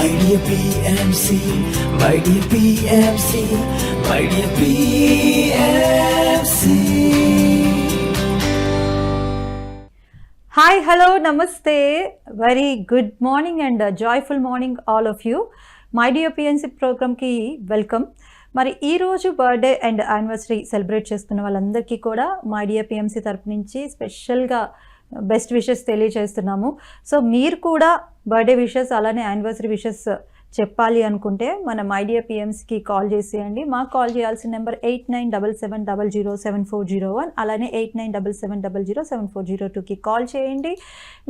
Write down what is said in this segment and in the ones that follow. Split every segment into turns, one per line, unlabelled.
My dear PMC, my dear PMC, my dear PMC.
Hi, hello, namaste. Very good morning and joyful morning all of you. My dear PNC program ki welcome. మరి ఈరోజు birthday and anniversary celebrate చేస్తున్న వాళ్ళందరికీ కూడా my dear PMC తరపు నుంచి స్పెషల్గా best wishes తెలియజేస్తున్నాము. So మీరు కూడా బర్త్డే విషెస్ అలానే యానివర్సరీ విషెస్ చెప్పాలి అనుకుంటే మన మై డియర్ పిఎంసికి కాల్ చేసేయండి. మాకు కాల్ చేయాల్సిన నెంబర్ 8977007401 అలానే 8977007402కి కాల్ చేయండి,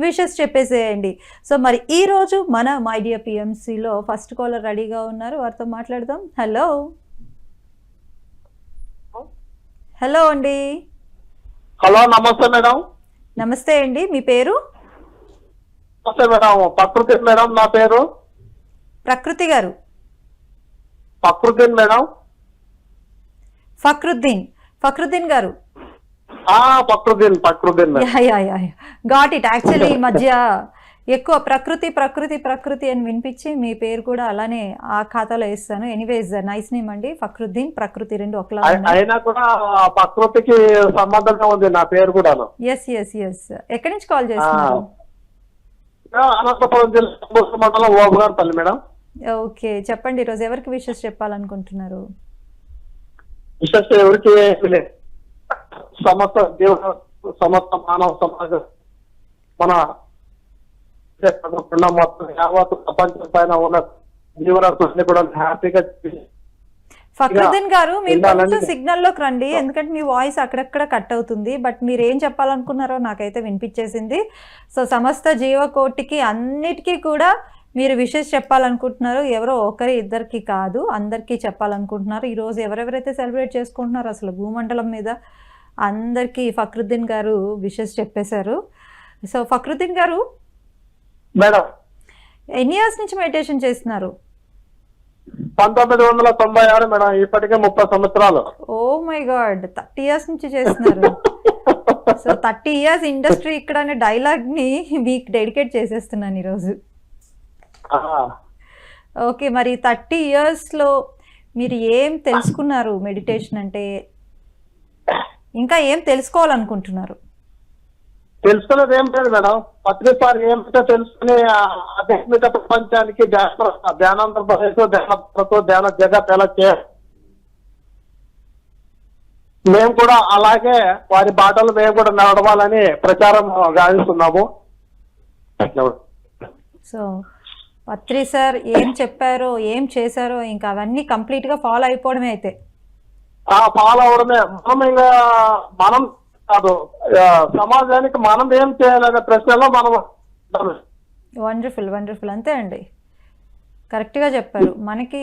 విషెస్ చెప్పేసేయండి. సో మరి ఈరోజు మన మై డియర్ పిఎంసిలో ఫస్ట్ కాలర్ రెడీగా ఉన్నారు, వారితో మాట్లాడదాం. హలో హలో అండి.
హలో, నమస్తే మేడం.
నమస్తే అండి, మీ పేరు?
నమస్తే మేడం, ప్రకృతి మేడం. నా పేరు
ప్రకృతి గారు.
ప్రకృతి మేడం.
ఫక్రుద్దీన్ గారు.
ప్రకృతి
గాట్ ఇట్. యాక్చువల్లీ ఈ మధ్య ఎక్కువ ప్రకృతి అని వినిపించి మీ పేరు కూడా అలానే ఆ ఖాతాలో వేస్తాను. ఎనీవేస్ నైస్ నేమ్ అండి. ప్రకృతి రెండు ఒకలా
అయినా కూడా ప్రకృతికి సంబంధంగా ఉంది నా పేరు కూడా.
ఎస్. ఎక్కడి నుంచి కాల్ చేస్తున్నారు?
అనంతపురం జిల్లా మండలం ఓబుగారిపల్లి మేడం.
ఓకే, చెప్పండి ఈరోజు ఎవరికి విషెస్ చెప్పాలనుకుంటున్నారు?
విశేష ఎవరికి సమస్త మానవ సమాజం మన మొత్తం యావత్ ప్రపంచం పైన ఉన్న జీవరాశుల్ని కూడా హ్యాపీగా.
ఫక్రుద్దీన్ గారు, మీరు కొంచెం సిగ్నల్ లోకి రండి, ఎందుకంటే మీ వాయిస్ అక్కడక్కడ కట్ అవుతుంది. బట్ మీరు ఏం చెప్పాలనుకున్నారో నాకైతే వినిపించేసింది. సో సమస్త జీవకోటికి అన్నిటికీ కూడా మీరు విషెస్ చెప్పాలనుకుంటున్నారు. ఎవరో ఒకరి ఇద్దరికి కాదు, అందరికీ చెప్పాలనుకుంటున్నారు. ఈరోజు ఎవరెవరైతే సెలబ్రేట్ చేసుకుంటున్నారో అసలు భూమండలం మీద అందరికీ ఫక్రుద్దీన్ గారు విషెస్ చెప్పేశారు. సో ఫక్రుద్దీన్ గారు
మేడం,
ఎన్ని ఇయర్స్ నుంచి మెడిటేషన్ చేస్తున్నారు?
1996 మేడం. ఇప్పటికే 30 సంవత్సరాలు.
ఓ మై గాడ్, 30 ఇయర్స్ నుంచి చేస్తున్నారు. సో 30 ఇయర్స్ ఇండస్ట్రీ ఇక్కడ అనే డైలాగ్ ని మీకు డెడికేట్ చేసేస్తున్నాను ఈరోజు. ఓకే, మరి 30 ఇయర్స్ లో మీరు ఏం తెలుసుకున్నారు మెడిటేషన్ అంటే? ఇంకా ఏం తెలుసుకోవాలనుకుంటున్నారు?
తెలుసుకునేది ఏం లేదు మేడం. ప్రతిసారి ఏమిటో తెలుసుకుని ఆధ్యాత్మిక ప్రపంచానికి ధ్యాన జగత్ ఎలా చేయాలి, మేము కూడా అలాగే వారి బాటలు మేము కూడా నడవాలని ప్రచారం గావిస్తున్నాము.
సో పత్రి సార్ ఏం చెప్పారో ఏం చేశారో ఇంకా అవన్నీ కంప్లీట్ గా ఫాలో అయిపోవడమే. అయితే
ఫాలో అవడమే. మనం కాదు, సమాజానికి మనం ఏం చేయాలనే ప్రశ్నలో మనం.
వండర్ఫుల్ అంతే అండి, కరెక్ట్ గా చెప్పారు. మనకి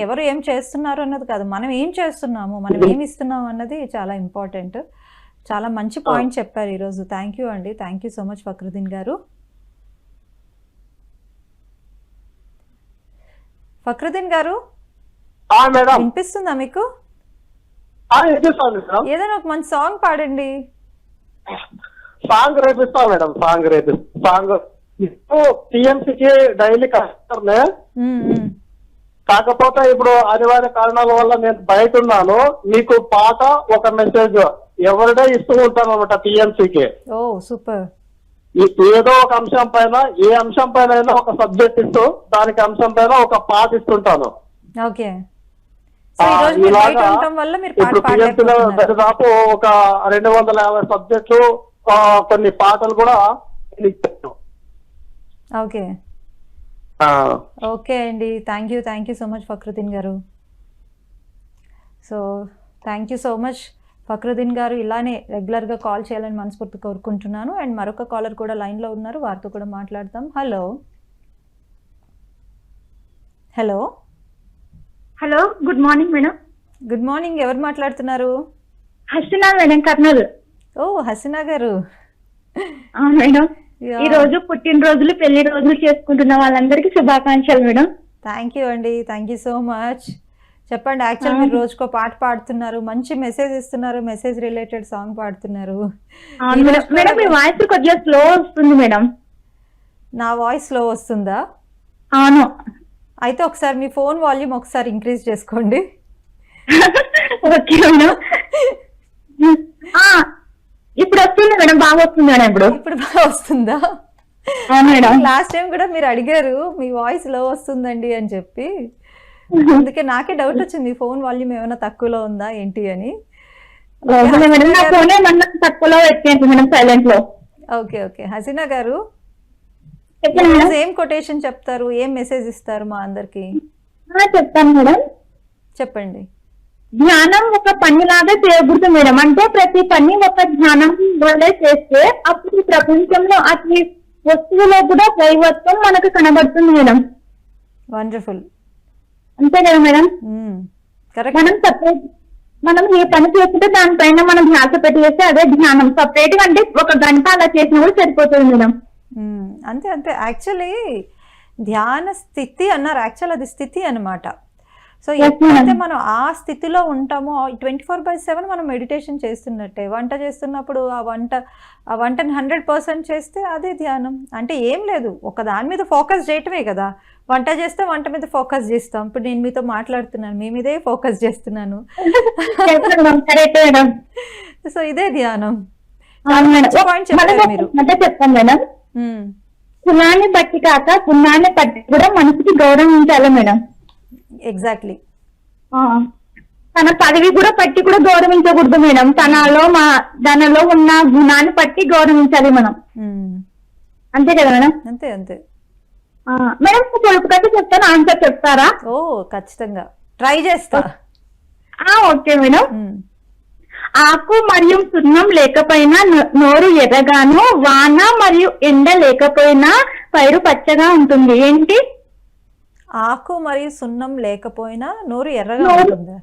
ఎవరు ఏం చేస్తున్నారు అన్నది కాదు, మనం ఏం చేస్తున్నాము, మనం ఏమి ఇస్తున్నాము అన్నది చాలా ఇంపార్టెంట్. చాలా మంచి పాయింట్ చెప్పారు ఈరోజు. థ్యాంక్ యూ అండి, thank you so much Fakruddin garu. Fakruddin గారు వినిపిస్తుందా మీకు? ఏదైనా ఒక మంచి సాంగ్ పాడండి.
సాంగ్ రేపిస్తా మేడం. సాంగ్ టీఎంసీకి డైలీ కస్టమర్నే. కాకపోతే ఇప్పుడు అనివార్య కారణాల వల్ల నేను బయట ఉన్నాను. మీకు పాట ఒక మెసేజ్ ఎవరిడే ఇస్తూ ఉంటాను అనమాట టీఎంసీకి.
ఓ సూపర్.
ఏదో ఒక అంశం పైన, ఏ అంశం పైన అయినా ఒక సబ్జెక్ట్ ఇస్తూ దానికి అంశం పైన ఒక పాట ఇస్తుంటాను.
ఓకే,
దాదాపు ఒక 250 సబ్జెక్టులు, కొన్ని పాటలు కూడా.
ఓకే అండి, thank you so much Fakruddin గారు. So thank you so much Fakruddin గారు. ఇలానే రెగ్యులర్గా కాల్ చేయాలని మనస్ఫూర్తి కోరుకుంటున్నాను. అండ్ మరొక కాలర్ కూడా లైన్లో ఉన్నారు, వారితో కూడా మాట్లాడతాం.
Hello, good morning madam.
Good morning, ఎవరు మాట్లాడుతున్నారు?
హసీనా మేడం, కర్నూలు.
ఓ హసీనా గారు.
మేడం, ఈ రోజు పుట్టినరోజులు, పెళ్లి రోజులు చేసుకుంటున్న వాళ్ళందరికీ శుభాకాంక్షలు మేడం.
థ్యాంక్ యూ అండి, థ్యాంక్ యూ సో మచ్. చెప్పండి, యాక్చువల్ మీరు రోజుకో పాట పాడుతున్నారు, మంచి మెసేజ్ ఇస్తున్నారు, మెసేజ్ రిలేటెడ్ సాంగ్ పాడుతున్నారు.
మేడం మీ వాయిస్ కొద్దిగా స్లో వస్తుంది మేడం.
నా వాయిస్ స్లో వస్తుందా?
అవును.
అయితే ఒకసారి మీ ఫోన్ వాల్యూమ్ ఒకసారి ఇంక్రీజ్ చేసుకోండి.
Okay madam. ఆ, ఇప్పుడు వస్తుంది మేడం, బాగా వస్తుంది మేడం ఇప్పుడు.
ఇప్పుడు బాగా వస్తుందా?
మేడం
లాస్ట్ టైం కూడా మీరు అడిగారు మీ వాయిస్ లో వస్తుందండి అని చెప్పి, అందుకే నాకే డౌట్ వచ్చింది ఫోన్ వాల్యూమ్ ఏమైనా తక్కువలో ఉందా ఏంటి అని.
మేడం నా ఫోన్ ఏమన్నా తక్కువలో పెట్టేయండి మేడం, సైలెంట్ లో.
ఓకే ఓకే హసీనా గారు,
చెప్పండి మేడం.
ఏం కొటేషన్ చెప్తారు, ఏం మెసేజ్ ఇస్తారు మా అందరికి?
చెప్తాను మేడం.
చెప్పండి.
ధ్యానం ఒక పనిలాగా చేయకూడదు మేడం. అంటే ప్రతి పని ఒక ధ్యానం వల్లే చేస్తే అప్పుడు ప్రపంచంలో అతి వస్తువులో కూడా దైవత్వం మనకు కనబడుతుంది మేడం.
వండర్ఫుల్.
అంతే కదా మేడం.
కరెక్ట్.
మనం సపరేట్, మనం ఏ పని చేస్తుంటే దానిపైన మనం ధ్యాస పెట్టి చేస్తే అదే ధ్యానం. సపరేట్ గా అంటే ఒక గంట అలా చేసినా కూడా సరిపోతుంది మేడం.
అంతే అంతే. యాక్చువల్లీ ధ్యాన స్థితి అన్నారు, యాక్చువల్ అది స్థితి అన్నమాట. సో ఎప్పుడైతే మనం ఆ స్థితిలో ఉంటామో 24/7 మనం మెడిటేషన్ చేస్తున్నట్టే. వంట చేస్తున్నప్పుడు ఆ వంటని 100% చేస్తే అదే ధ్యానం. అంటే ఏం లేదు, ఒక దాని మీద ఫోకస్ చేయటమే కదా. వంట చేస్తే వంట మీద ఫోకస్ చేస్తాం. ఇప్పుడు నేను మీతో మాట్లాడుతున్నాను, మీ మీదే ఫోకస్ చేస్తున్నాను. సో ఇదే ధ్యానం. పాయింట్ చెప్పారు మీరు.
చెప్తాను మేడం, కులాన్ని బట్టి కాక గుణాన్ని బట్టి కూడా మనసుకి గౌరవించాలి మేడం.
ఎగ్జాక్ట్లీ.
తన పదవి కూడా పట్టి కూడా గౌరవించకూడదు మేడం. తనలో ఉన్న గుణాన్ని పట్టి గౌరవించాలి మనం. అంతే కదా మేడం.
అంతే అంతే
మేడం. పొడుపు కథ చెప్తాను, ఆన్సర్ చెప్తారా?
ఓ ఖచ్చితంగా ట్రై చేస్తా.
Okay madam. ఆకు మరియు సున్నం లేకపోయినా నోరు ఎర్రగాను, వాన మరియు ఎండ లేకపోయినా పైరు పచ్చగా ఉంటుంది. ఏంటి?
ఆకు మరియు సున్నం లేకపోయినా నోరు ఎర్రగా ఉంటుందా?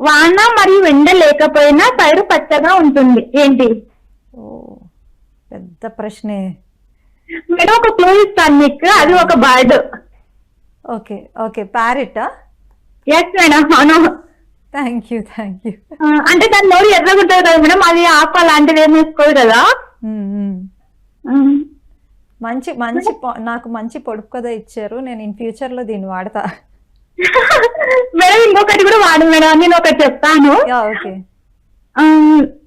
వాన మరియు ఎండ లేకపోయినా పైరు పచ్చగా ఉంటుంది. ఏంటి?
ఓ పెద్ద ప్రశ్నే
మేడం. ఒక క్లూ ఇస్తాను మీకు, అది ఒక బర్డ్.
ఓకే ఓకే, ప్యారెటా?
ఎస్ మేడం, అవును.
Thank you.
అంటే దాని నోరు ఎర్రగా ఉంటుంది కదా మేడం, అది ఆకు అలాంటిది ఏమి వేసుకోదు కదా.
మంచి నాకు మంచి పొడుపు కథ ఇచ్చారు. నేను ఇన్ ఫ్యూచర్ లో దీన్ని వాడతా.
మేడం ఇంకొకటి కూడా వాడు మేడం, నేను ఒకటి చెప్తాను.
ఓకే.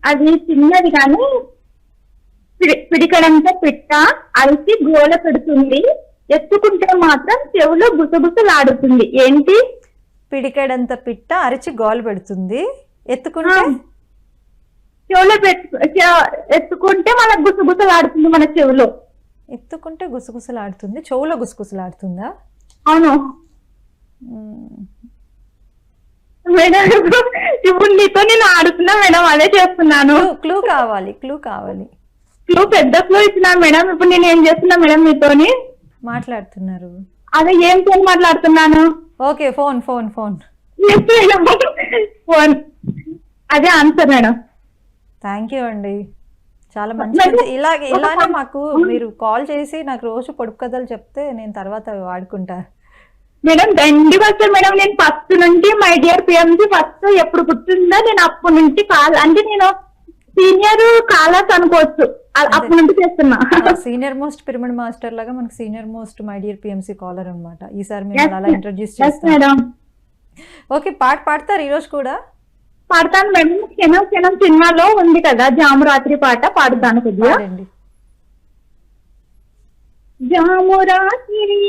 అది చిన్నది కానీ పిడికడంతా పిట్ట అరిసి గోల పెడుతుంది, ఎత్తుకుంటే మాత్రం చెవులో గుసగుసలాడుతుంది. ఏంటి?
పిడికడంత పిట్ట అరిచి గోల పెడుతుంది, ఎత్తుకుంటే
చెవులో ఎత్తుకుంటే మనకు గుసగుసలాడుతుంది మన చెవులో.
ఎత్తుకుంటే గుసగుసలాడుతుంది, చెవులో గుసగుసలాడుతుందా?
అవును మేడం. ఇప్పుడు నీతో నేను ఆడుతున్నా మేడం, అదే చేస్తున్నాను.
క్లూ కావాలి.
క్లూ పెద్ద క్లూ ఇచ్చినా మేడం. ఇప్పుడు నేను ఏం చేస్తున్నా మేడం, మీతోని
మాట్లాడుతున్నారు.
అదే ఏం ఫోన్ మాట్లాడుతున్నాను.
Okay, phone.
ఫోన్ అదే ఆన్సర్ మేడం.
థ్యాంక్ యూ అండి, చాలా మంచి. ఇలానే మాకు మీరు కాల్ చేసి నాకు రోజు పొడుపు కథలు చెప్తే నేను తర్వాత వాడుకుంటా
మేడం. దండి వస్తారు మేడం. నేను ఫస్ట్ నుంచి మై డియర్ పిఎంసి ఫస్ట్ ఎప్పుడు పుట్టిందో నేను అప్పటి నుంచి కాల్, అంటే నేను సీనియర్ కాలర్స్ అనుకోవచ్చు, అప్పటి నుంచి చేస్తున్నా.
సీనియర్ మోస్ట్ పిరమిడ్ మాస్టర్ లాగా మనకు senior most my dear PMC caller అనమాట. ఈసారి మేము అలా ఇంట్రడ్యూస్ చేస్తాం. ఓకే, పాట పాడతారు ఈరోజు కూడా?
పాడతాను మేడం. క్షణం క్షణం సినిమాలో ఉంది కదా జాము రాత్రి పాట, పాడుతాను కొద్దిగా. జాము రాత్రి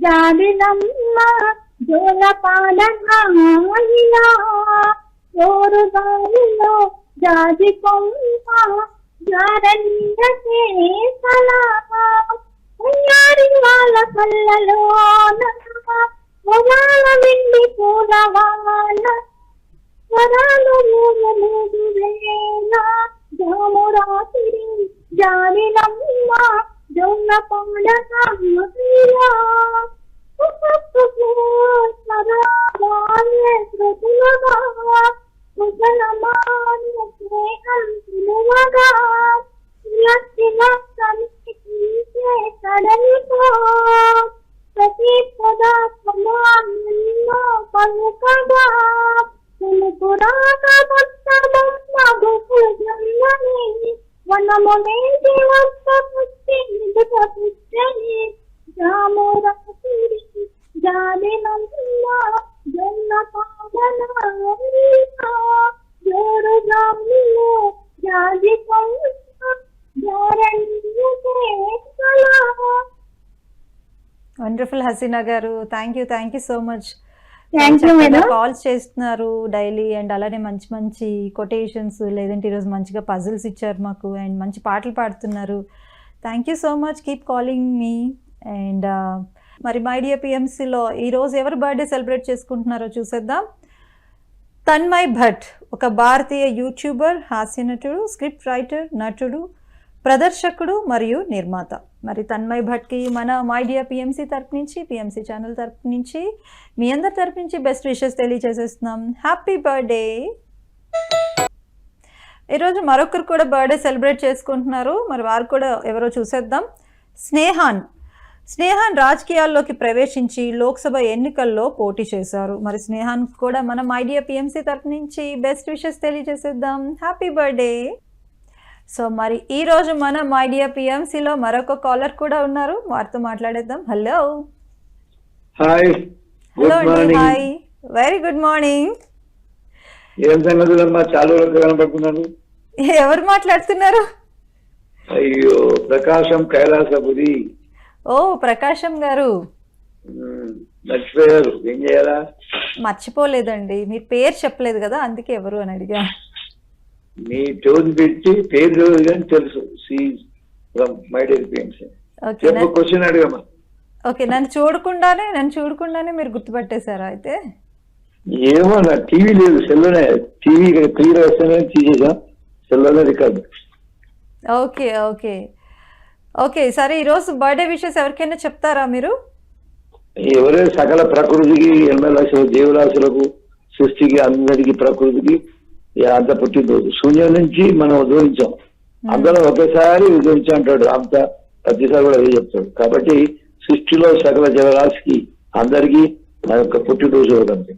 జాబిలమ్మ జోల పాడగాయిలా, జోరు గాలిలో జాజి కొమ్మ జారంగ చేసలా, ఉయ్యారి వాళ్ళ కళ్ళలో పొలాల వెండి పూలవాళ్ళ వరాలు మూలలేదు వేళ, జాము రాత్రి జాబిలమ్మ జోల పాడగాయిలా, రామురాసుడి జాలినమ్మ జొన్న పాదన జోరు జాములో జాజి కొండ
వండర్ఫుల్ హసీనా గారు, thank you so much.
Thank you madam.
Calls చేస్తున్నారు డైలీ అండ్ అలానే మంచి మంచి కొటేషన్స్, లేదంటే ఈరోజు మంచిగా పజిల్స్ ఇచ్చారు మాకు అండ్ మంచి పాటలు పాడుతున్నారు. Thank you so much, keep calling me. And మరి మై డియర్ పిఎంసీలో ఈరోజు ఎవరు బర్త్డే సెలబ్రేట్ చేసుకుంటున్నారో చూసేద్దాం. తన్మయ్ భట్ ఒక భారతీయ యూట్యూబర్, హాస్య నటుడు, స్క్రిప్ట్ రైటర్, నటుడు, ప్రదర్శకుడు మరియు నిర్మాత. మరి తన్మయ్ భట్కి మన మై డియర్ పిఎంసీ తరపు నుంచి, పిఎంసీ ఛానల్ తరపు నుంచి, మీ అందరి తరపు నుంచి బెస్ట్ విషెస్ తెలియజేసేస్తున్నాం. Happy birthday. ఈరోజు మరొకరు కూడా బర్త్డే సెలబ్రేట్ చేసుకుంటున్నారు. మరి వారు కూడా ఎవరో చూసేద్దాం. స్నేహాన్ రాజకీయాల్లోకి ప్రవేశించి లోక్సభ ఎన్నికల్లో పోటీ చేశారు. మరి స్నేహాన్ కూడా మన మై డియర్ పిఎంసీ తరపు నుంచి బెస్ట్ విషెస్ తెలియజేసేద్దాం. Happy birthday. సో మరి ఈరోజు మన మై డియర్ పిఎంసీలో మరొక కాలర్ కూడా ఉన్నారు, వారితో మాట్లాడేద్దాం. హలో.
హాయ్.
హలో అండి. Hi, very good morning.
ఏం సంగతులమ్మా, చాలా రోజులు కనపడుతున్నాను.
ఎవరు మాట్లాడుతున్నారు?
అయ్యో, ప్రకాశం కైలాసపురి.
ఓ ప్రకాశం గారు,
మర్చిపోయారు, ఏం చేయాలా?
మర్చిపోలేదండి, మీ పేరు చెప్పలేదు కదా, అందుకే ఎవరు అని అడిగా.
మీ టోన్ పెట్టి పేరు రోజు కానీ తెలుసు. My dear PMC. క్వశ్చన్ అడిగమ్మా.
ఓకే, నన్ను చూడకుండానే మీరు గుర్తుపట్టేశారా అయితే?
ఏమో, నా టీవీ లేదు, సెల్లోనే. టీవీ ఇక్కడ క్లియర్ వస్తేనే తీసేసాం, సెల్లోనే రికార్డు.
ఓకే ఓకే ఓకే సరే, ఈరోజు బర్త్డే విషెస్ ఎవరికైనా చెప్తారా మీరు?
ఎవరే సకల ప్రకృతికి, 80 లక్షల జీవరాశులకు, సృష్టికి, అందరికి, ప్రకృతికి అంత పుట్టినరోజు. శూన్యం నుంచి మనం ఉద్భవించాం, అందరం ఒకేసారి ఉద్భవించాం అంటాడు అంత, ప్రతిసారి కూడా అదే చెప్తాడు. కాబట్టి సృష్టిలో సకల జీవరాశికి అందరికీ మన యొక్క పుట్టినరోజు అవుతుంది.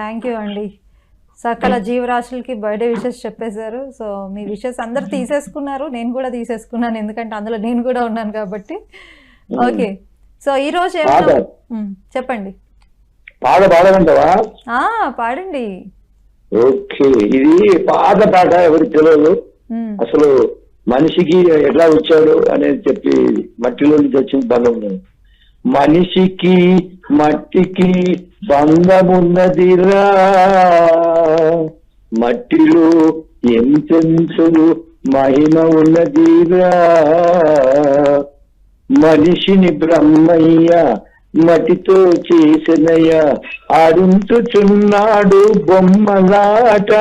థ్యాంక్ యూ అండి. సకల జీవరాశులకి బర్త్డే విషెస్ చెప్పేశారు. సో మీ విషెస్ అందరు తీసేసుకున్నారు, నేను కూడా తీసేసుకున్నాను, ఎందుకంటే అందులో నేను కూడా ఉన్నాను కాబట్టి. ఓకే, సో ఈ రోజు చెప్పండి.
పాడమంటావా?
పాడండి.
ఓకే, ఇది పాత పాట, ఎవరికి తెలియదు. అసలు మనిషికి ఎట్లా వచ్చాడు అనేది చెప్పి, మట్టిలో నుంచి వచ్చిన బంధం. మనిషికి మట్టికి బంధమున్నదిరా, మట్టిలో ఎంతెంతలు మహిమ ఉన్నదిరా. మనిషిని బ్రహ్మయ్య మట్టితో చేసినయ్య, ఆడించుచున్నాడు బొమ్మలాట.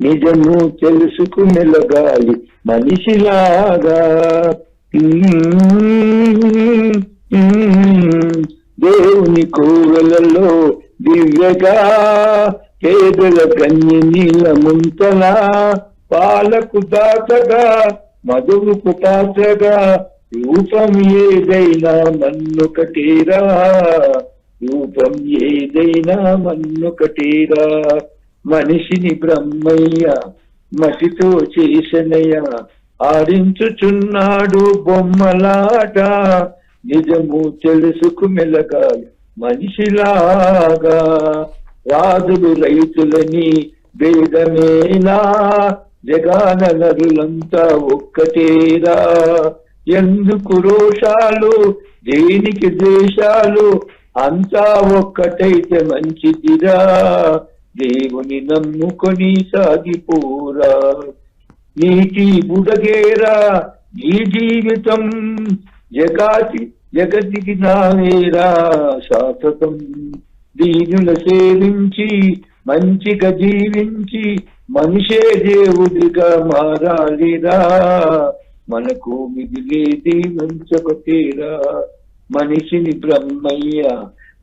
నిజము తెలుసుకు మెలగాలి మనిషిలాగా. దేవుని కోవెలలో దివ్యగా, పేదల కన్య నీల ముంతలా, పాలకు దాతగా, మధువుకు పాత్రగా, రూపం ఏదైనా మన్నొకటేరా, రూపం ఏదైనా మన్నొకటేరా. మనిషిని బ్రహ్మయ్య మట్టితో చేసనయ్య, ఆడించుచున్నాడు బొమ్మలాట. నిజము తెలుసుకు మెలగాలి మనిషిలాగా. రాజులు రైతులని భేదమేలా, జగాన నరులంతా ఒక్కటేరా. ఎందుకు రోషాలు, దేనికి ద్వేషాలు, అంతా ఒక్కటైతే మంచిదిరా. దేవుని నమ్ముకొని సాగిపోరా, నీటి బుడగేరా ఈ జీవితం. జగతికి నావేరా శాశ్వతం. దీనుల సేవించి మంచిగా జీవించి, మనిషే దేవుడిగా మారాలిరా. మనకు మిగిలేది మంచొకటేరా. మనిషిని బ్రహ్మయ్య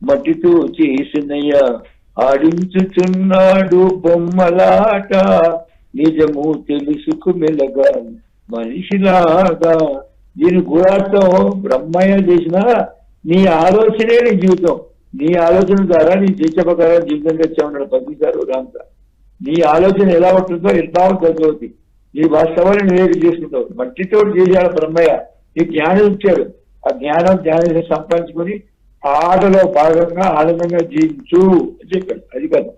మట్టితో చేసినయ్య, ఆడించుచున్నాడు బొమ్మలాట. నిజము తెలుసుకు మెలగాలి మనిషిలాగా. దీని గుణార్థం బ్రహ్మయ్య చేసిన నీ ఆలోచనే నీ జీవితం. నీ ఆలోచన ద్వారా నీ చేసే ప్రకారం జీవితంగా వచ్చామన్నాడు పద్మిగారు రాంత. నీ ఆలోచన ఎలా ఉంటుందో ఎలా ఉంటుంది, నీ వాస్తవాన్ని నువ్వే చేసుకుంటావు. మట్టితో చేశాడు బ్రహ్మయ్య, నీ జ్ఞానం ఇచ్చాడు. ఆ జ్ఞానం సంపాదించుకొని ఆటలో భాగంగా ఆనందంగా జీవించు అని చెప్పాడు. అది కదా.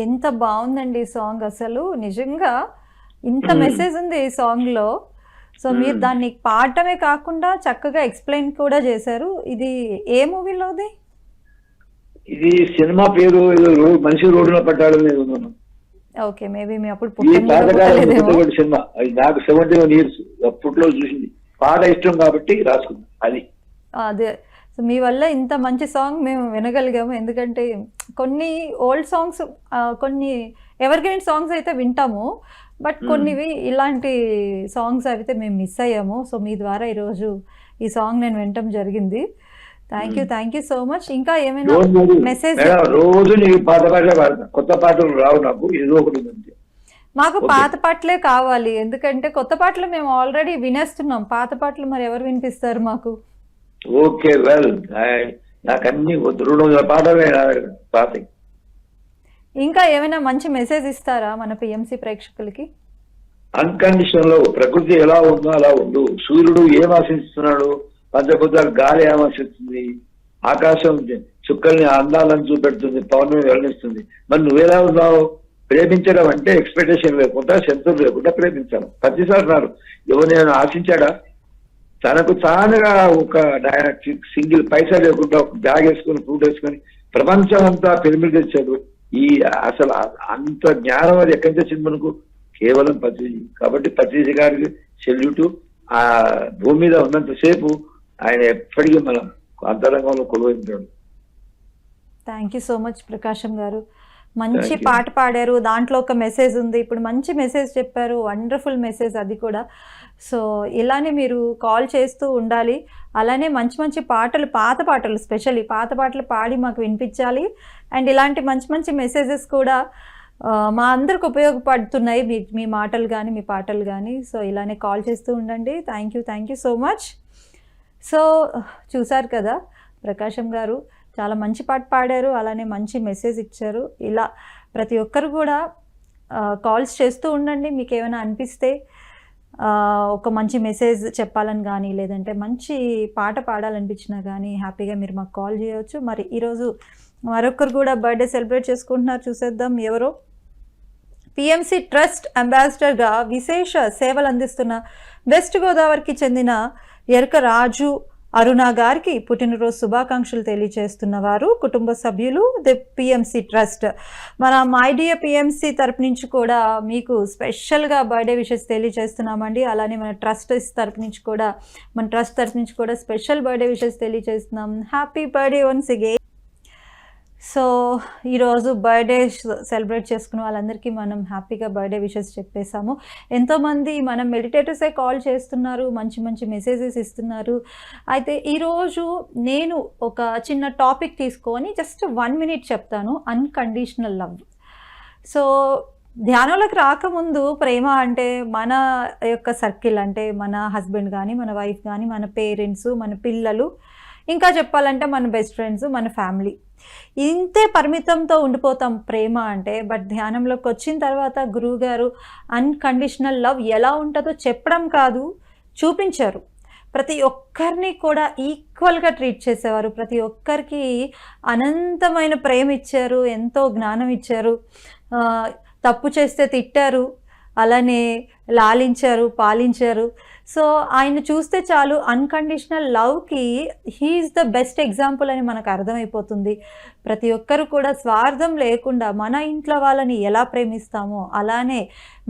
ఎంత బాగుందండి ఈ సాంగ్, అసలు నిజంగా ఇంత మెసేజ్ ఉంది ఈ సాంగ్ లో. సో మీరు దాన్ని పాడటమే కాకుండా చక్కగా ఎక్స్ప్లెయిన్ కూడా చేశారు. ఇది ఏ మూవీలోది?
ఇది సినిమా పేరు ఏదో మనిషి రోడ్డున పట్టాలని ఏదో ఉన్నాను.
ఓకే, మేబీ మీ అప్పుడు
ఈ పాతకాలం సినిమా, అది నాకు 71 years అప్పట్లో చూసింది. పాట ఇష్టం కాబట్టి రాసుకున్నాను అది.
అదే, సో మీ వల్ల ఇంత మంచి సాంగ్ మేము వినగలిగాము. ఎందుకంటే కొన్ని ఓల్డ్ సాంగ్స్, కొన్ని ఎవర్ గ్రీన్ సాంగ్స్ అయితే వింటాము, బట్ కొన్నివి ఇలాంటి సాంగ్స్ అయితే మేము మిస్ అయ్యాము. సో మీ ద్వారా ఈరోజు ఈ సాంగ్ నేను వినటం జరిగింది. Thank you so much. ఇంకా ఏమైనా మెసేజ్?
రోజు నీకు పాత పాటలే పాడతా, కొత్త పాటలు రావు నాకు, ఏదో ఒకటి ఉంది.
మాకు పాత పాటలే కావాలి, ఎందుకంటే కొత్త పాటలు మేము ఆల్రెడీ వినేస్తున్నాం. పాత పాటలు మరి ఎవరు వినిపిస్తారు మాకు?
ఓకే, వెల్, నాకు అన్ని 200 పాటలే పాత.
ఇంకా ఏమైనా మంచి మెసేజ్ ఇస్తారా మన పిఎంసి ప్రేక్షకులకి?
అన్కండిషనల్ లో ప్రకృతి ఎలా ఉందో అలా ఉండు. సూర్యుడు ఏం ఆశిస్తున్నాడు, పంచభూతాలు గాలి ఏం ఆశిస్తుంది, ఆకాశం చుక్కల్ని అందాలను చూపెడుతుంది, పౌర్ణమి వెళ్ళనిస్తుంది. మరి నువ్వెలా ఉన్నావు? ప్రేమించడం అంటే ఎక్స్పెక్టేషన్ లేకుండా, శంతులు లేకుండా ప్రేమించాలి. ప్రతిసారి నాడు ఎవరు ఆశించాడా? తనకు తానుగా ఒక సింగిల్ పైసా లేకుండా ఒక బ్యాగ్ వేసుకొని, ఫ్రూట్ వేసుకొని ప్రపంచం అంతా పిరమిడ్ తెచ్చాడు. ఈ అసలు అంత జ్ఞానం అది ఎక్కడి నుంచి వచ్చింది మనకు? కేవలం పత్రిజీ. కాబట్టి పత్రిజీ గారికి సెల్యూటు. ఆ భూమి మీద ఉన్నంతసేపు ఆయన ఎప్పటికీ మనం అంతరంగంలో కొలువైంటాడు.
థ్యాంక్ యూ సో మచ్ ప్రకాశం గారు. మంచి పాట పాడారు, దాంట్లో ఒక మెసేజ్ ఉంది. ఇప్పుడు మంచి మెసేజ్ చెప్పారు, వండర్ఫుల్ మెసేజ్ అది కూడా. సో ఇలానే మీరు కాల్ చేస్తూ ఉండాలి. అలానే మంచి మంచి పాటలు, పాత పాటలు, స్పెషల్లీ పాత పాటలు పాడి మాకు వినిపించాలి. అండ్ ఇలాంటి మంచి మంచి మెసేజెస్ కూడా మా అందరికి ఉపయోగపడుతున్నాయి, మీ మాటలు కానీ మీ పాటలు కానీ. సో ఇలానే కాల్ చేస్తూ ఉండండి. Thank you so much. So చూసారు కదా, ప్రకాశం గారు చాలా మంచి పాట పాడారు, అలానే మంచి మెసేజ్ ఇచ్చారు. ఇలా ప్రతి ఒక్కరు కూడా కాల్స్ చేస్తూ ఉండండి. మీకు ఏమైనా అనిపిస్తే ఒక మంచి మెసేజ్ చెప్పాలని కానీ, లేదంటే మంచి పాట పాడాలనిపించినా కానీ హ్యాపీగా మీరు మాకు కాల్ చేయవచ్చు. మరి ఈరోజు మరొకరు కూడా బర్త్డే సెలబ్రేట్ చేసుకుంటున్నారు, చూసేద్దాం ఎవరో. పిఎంసి ట్రస్ట్ అంబాసిడర్గా విశేష సేవలు అందిస్తున్న వెస్ట్ గోదావరికి చెందిన ఎరక రాజు అరుణ గారికి పుట్టినరోజు శుభాకాంక్షలు తెలియజేస్తున్న వారు కుటుంబ సభ్యులు, ది పిఎంసి ట్రస్ట్. మన మై డియర్ పిఎంసి తరపు నుంచి కూడా మీకు స్పెషల్గా బర్త్డే విషెస్ తెలియజేస్తున్నామండి. అలానే మన ట్రస్ట్ తరపు నుంచి కూడా స్పెషల్ బర్త్డే విషెస్ తెలియజేస్తున్నాం. Happy birthday once again. So ఈరోజు బర్త్డే సెలబ్రేట్ చేసుకున్న వాళ్ళందరికీ మనం హ్యాపీగా బర్త్డే విషెస్ చెప్పేసాము. ఎంతోమంది మనం మెడిటేటర్సే కాల్ చేస్తున్నారు, మంచి మంచి మెసేజెస్ ఇస్తున్నారు. అయితే ఈరోజు నేను ఒక చిన్న టాపిక్ తీసుకొని జస్ట్ 1 minute చెప్తాను, అన్కండిషనల్ లవ్. సో ధ్యానంలోకి రాకముందు ప్రేమ అంటే మన యొక్క సర్కిల్, అంటే మన హస్బెండ్ కానీ, మన వైఫ్ కానీ, మన పేరెంట్స్, మన పిల్లలు, ఇంకా చెప్పాలంటే మన బెస్ట్ ఫ్రెండ్స్, మన ఫ్యామిలీ, ఇంతే పరిమితంతో ఉండిపోతాం ప్రేమ అంటే. బట్ ధ్యానంలోకి వచ్చిన తర్వాత గురువుగారు అన్కండిషనల్ లవ్ ఎలా ఉంటుందో చెప్పడం కాదు, చూపించారు. ప్రతి ఒక్కరిని కూడా ఈక్వల్గా ట్రీట్ చేసేవారు, ప్రతి ఒక్కరికి అనంతమైన ప్రేమ ఇచ్చారు, ఎంతో జ్ఞానం ఇచ్చారు. తప్పు చేస్తే తిట్టారు, అలానే లాలించారు, పాలించారు. సో ఆయన చూస్తే చాలు అన్కండిషనల్ లవ్కి హీఈస్ ద బెస్ట్ ఎగ్జాంపుల్ అని మనకు అర్థమైపోతుంది. ప్రతి ఒక్కరు కూడా స్వార్థం లేకుండా మన ఇంట్లో వాళ్ళని ఎలా ప్రేమిస్తామో అలానే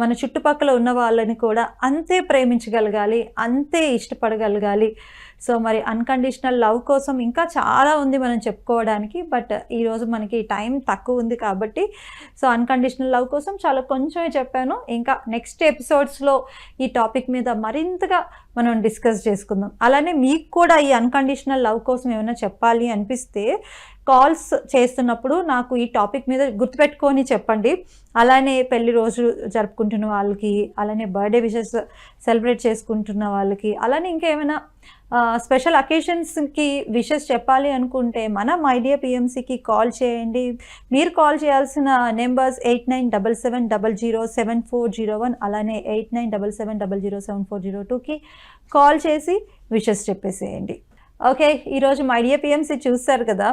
మన చుట్టుపక్కల ఉన్న వాళ్ళని కూడా అంతే ప్రేమించగలగాలి, అంతే ఇష్టపడగలగాలి. సో మరి అన్కండిషనల్ లవ్ కోసం ఇంకా చాలా ఉంది మనం చెప్పుకోవడానికి, బట్ ఈరోజు మనకి టైం తక్కువ ఉంది కాబట్టి సో అన్కండిషనల్ లవ్ కోసం చాలా కొంచెమే చెప్పాను. ఇంకా నెక్స్ట్ ఎపిసోడ్స్లో ఈ టాపిక్ మీద మరింతగా మనం డిస్కస్ చేసుకుందాం. అలానే మీకు కూడా ఈ అన్కండిషనల్ లవ్ కోసం ఏమైనా చెప్పాలి అనిపిస్తే కాల్స్ చేస్తున్నప్పుడు నాకు ఈ టాపిక్ మీద గుర్తుపెట్టుకొని చెప్పండి. అలానే పెళ్లి రోజు జరుపుకుంటున్న వాళ్ళకి, అలానే బర్త్డే విషెస్ సెలబ్రేట్ చేసుకుంటున్న వాళ్ళకి, అలానే ఇంకేమైనా స్పెషల్ అకేషన్స్కి విషెస్ చెప్పాలి అనుకుంటే మన మైడియా పిఎంసికి కాల్ చేయండి. మీరు కాల్ చేయాల్సిన నెంబర్స్ 8977007401, అలానే 8977007402కి కాల్ చేసి విషెస్ చెప్పేసేయండి. ఓకే, ఈరోజు మైడియా పిఎంసి చూస్తారు కదా.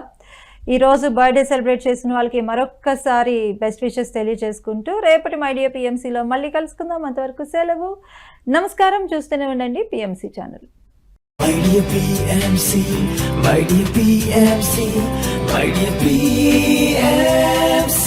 ఈరోజు బర్త్డే సెలబ్రేట్ చేసిన వాళ్ళకి మరొక్కసారి బెస్ట్ విషెస్ తెలియజేసుకుంటూ రేపటి మైడియా పిఎంసిలో మళ్ళీ కలుసుకుందాం. అంతవరకు సెలవు, నమస్కారం. చూస్తూనే ఉండండి PMC channel.
My dear PMC, my dear PMC, my dear PMC.